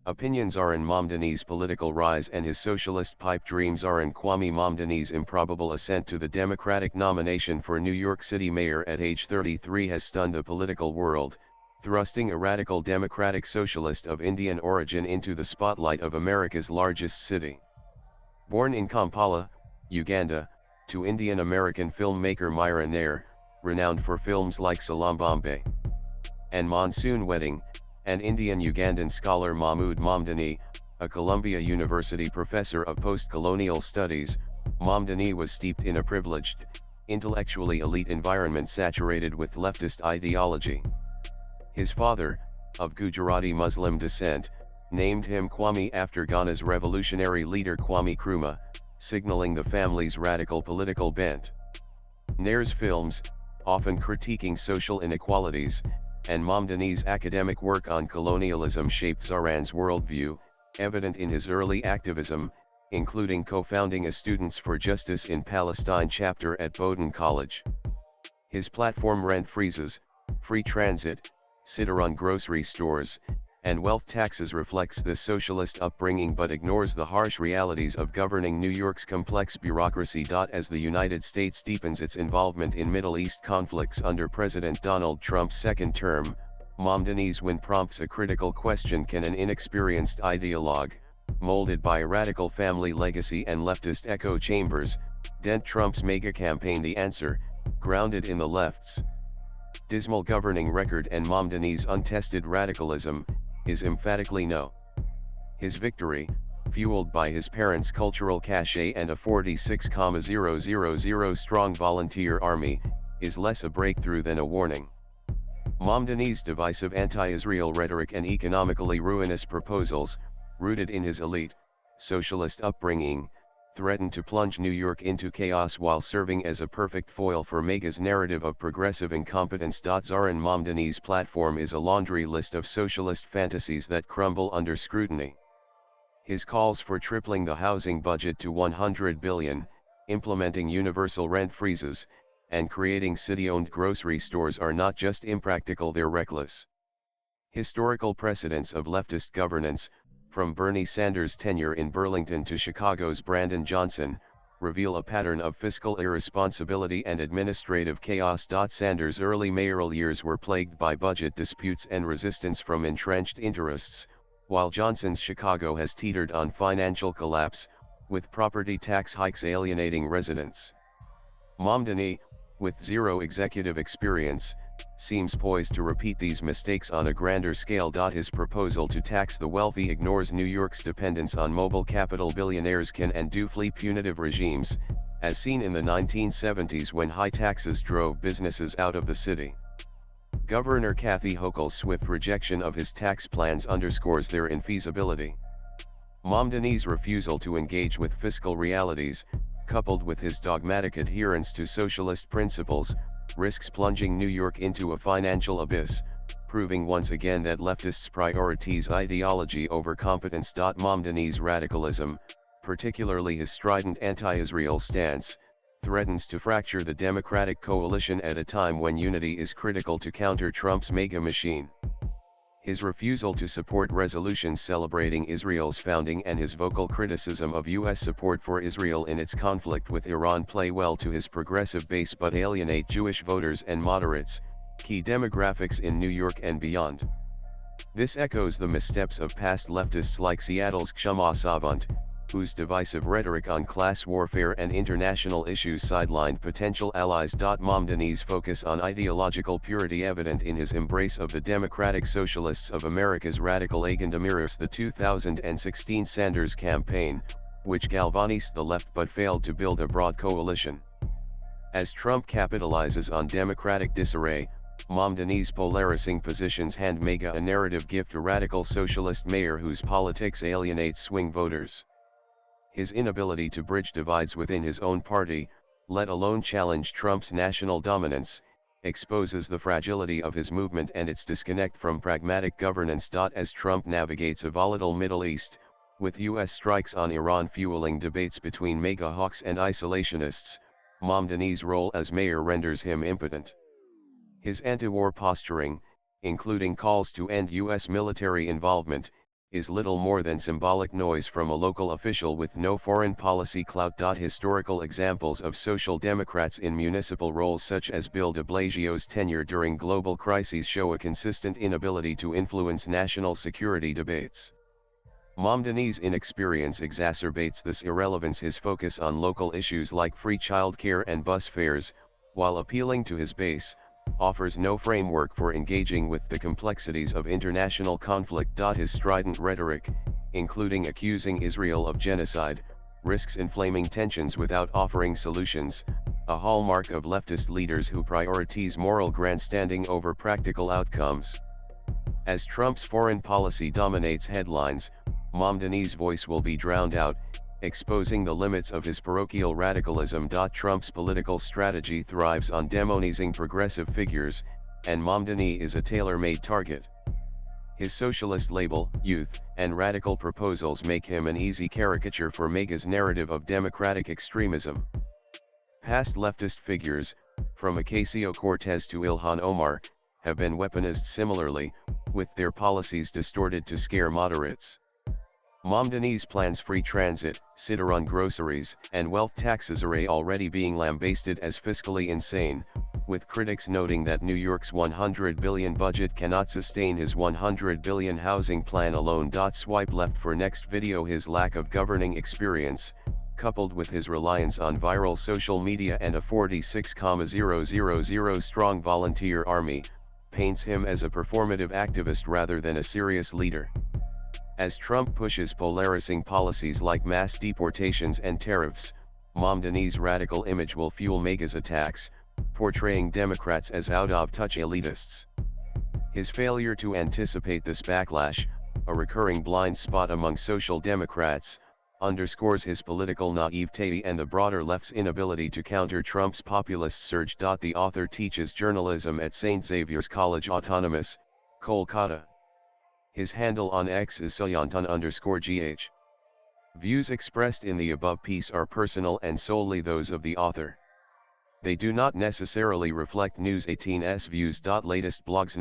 Opinions are in Mamdanis' political rise and his socialist pipe dreams are in Kwame Mamdanis' improbable ascent to the Democratic nomination for New York City mayor at age 33 has stunned the political world, thrusting a radical democratic socialist of Indian origin into the spotlight of America's largest city. Born in Kampala, Uganda, to Indian-American filmmaker Myra Nair, renowned for films like Salam Bombay and Monsoon Wedding, and Indian-Ugandan scholar Mahmood Mamdani, a Columbia University professor of post-colonial studies, Mamdani was steeped in a privileged, intellectually elite environment saturated with leftist ideology. His father, of Gujarati Muslim descent, named him Kwame after Ghana's revolutionary leader Kwame Nkrumah, signaling the family's radical political bent. Nair's films, often critiquing social inequalities, and Mamdani's academic work on colonialism shaped Zohran's worldview, evident in his early activism, including co-founding a Students for Justice in Palestine chapter at Bowdoin College. His platform rent freezes, free transit, sit-around grocery stores, and wealth taxes reflects this socialist upbringing but ignores the harsh realities of governing New York's complex bureaucracy. As the United States deepens its involvement in Middle East conflicts under President Donald Trump's second term, Mamdani's win prompts a critical question: can an inexperienced ideologue, molded by a radical family legacy and leftist echo chambers, dent Trump's mega campaign? The answer, grounded in the left's dismal governing record and Mamdani's untested radicalism, is emphatically no. His victory, fueled by his parents' cultural cachet and a 46,000 strong volunteer army, is less a breakthrough than a warning. Mamdani's divisive anti-Israel rhetoric and economically ruinous proposals, rooted in his elite, socialist upbringing, threatened to plunge New York into chaos while serving as a perfect foil for MAGA's narrative of progressive incompetence. Zohran Mamdani's platform is a laundry list of socialist fantasies that crumble under scrutiny. His calls for tripling the housing budget to $100 billion, implementing universal rent freezes, and creating city-owned grocery stores are not just impractical, they're reckless. Historical precedents of leftist governance, from Bernie Sanders' tenure in Burlington to Chicago's Brandon Johnson, reveal a pattern of fiscal irresponsibility and administrative chaos. Sanders' early mayoral years were plagued by budget disputes and resistance from entrenched interests, while Johnson's Chicago has teetered on financial collapse, with property tax hikes alienating residents. Mamdani, with zero executive experience, seems poised to repeat these mistakes on a grander scale. His proposal to tax the wealthy ignores New York's dependence on mobile capital billionaires can and do flee punitive regimes, as seen in the 1970s when high taxes drove businesses out of the city. Governor Kathy Hochul's swift rejection of his tax plans underscores their infeasibility. Mamdani's refusal to engage with fiscal realities, coupled with his dogmatic adherence to socialist principles, risks plunging New York into a financial abyss, proving once again that leftists prioritize ideology over competence. Mamdani's radicalism, particularly his strident anti-Israel stance, threatens to fracture the Democratic coalition at a time when unity is critical to counter Trump's mega machine. His refusal to support resolutions celebrating Israel's founding and his vocal criticism of U.S. support for Israel in its conflict with Iran play well to his progressive base but alienate Jewish voters and moderates, key demographics in New York and beyond. This echoes the missteps of past leftists like Seattle's Kshama Savant, whose divisive rhetoric on class warfare and international issues sidelined potential allies. Mamdani's focus on ideological purity evident in his embrace of the Democratic Socialists of America's radical agenda mirrors the 2016 Sanders campaign, which galvanized the left but failed to build a broad coalition. As Trump capitalizes on Democratic disarray, Mamdani's polarizing positions hand MAGA a narrative gift: a radical socialist mayor whose politics alienate swing voters. His inability to bridge divides within his own party, let alone challenge Trump's national dominance, exposes the fragility of his movement and its disconnect from pragmatic governance. As Trump navigates a volatile Middle East, with U.S. strikes on Iran fueling debates between MAGA hawks and isolationists, Mamdani's role as mayor renders him impotent. His anti-war posturing, including calls to end U.S. military involvement, is little more than symbolic noise from a local official with no foreign policy clout. Historical examples of social democrats in municipal roles such as Bill de Blasio's tenure during global crises show a consistent inability to influence national security debates. Mamdanis' inexperience exacerbates this irrelevance. His focus on local issues like free childcare and bus fares, while appealing to his base, offers no framework for engaging with the complexities of international conflict. His strident rhetoric, including accusing Israel of genocide, risks inflaming tensions without offering solutions, a hallmark of leftist leaders who prioritize moral grandstanding over practical outcomes. As Trump's foreign policy dominates headlines, Mamdanis' voice will be drowned out, exposing the limits of his parochial radicalism. Trump's political strategy thrives on demonizing progressive figures, and Mamdani is a tailor-made target. His socialist label, youth, and radical proposals make him an easy caricature for MAGA's narrative of democratic extremism. Past leftist figures, from Ocasio-Cortez to Ilhan Omar, have been weaponized similarly, with their policies distorted to scare moderates. Mamdani's plans free transit, sit-run groceries, and wealth taxes are already being lambasted as fiscally insane, with critics noting that New York's $100 billion budget cannot sustain his $100 billion housing plan alone. Swipe left for next video. His lack of governing experience, coupled with his reliance on viral social media and a 46,000 strong volunteer army, paints him as a performative activist rather than a serious leader. As Trump pushes polarizing policies like mass deportations and tariffs, Mamdani's radical image will fuel MAGA's attacks, portraying Democrats as out-of-touch elitists. His failure to anticipate this backlash, a recurring blind spot among social democrats, underscores his political naivete and the broader left's inability to counter Trump's populist surge. The author teaches journalism at St. Xavier's College Autonomous, Kolkata. His handle on X is Sayantan_GH. Views expressed in the above piece are personal and solely those of the author. They do not necessarily reflect News 18's views. Latest blogs.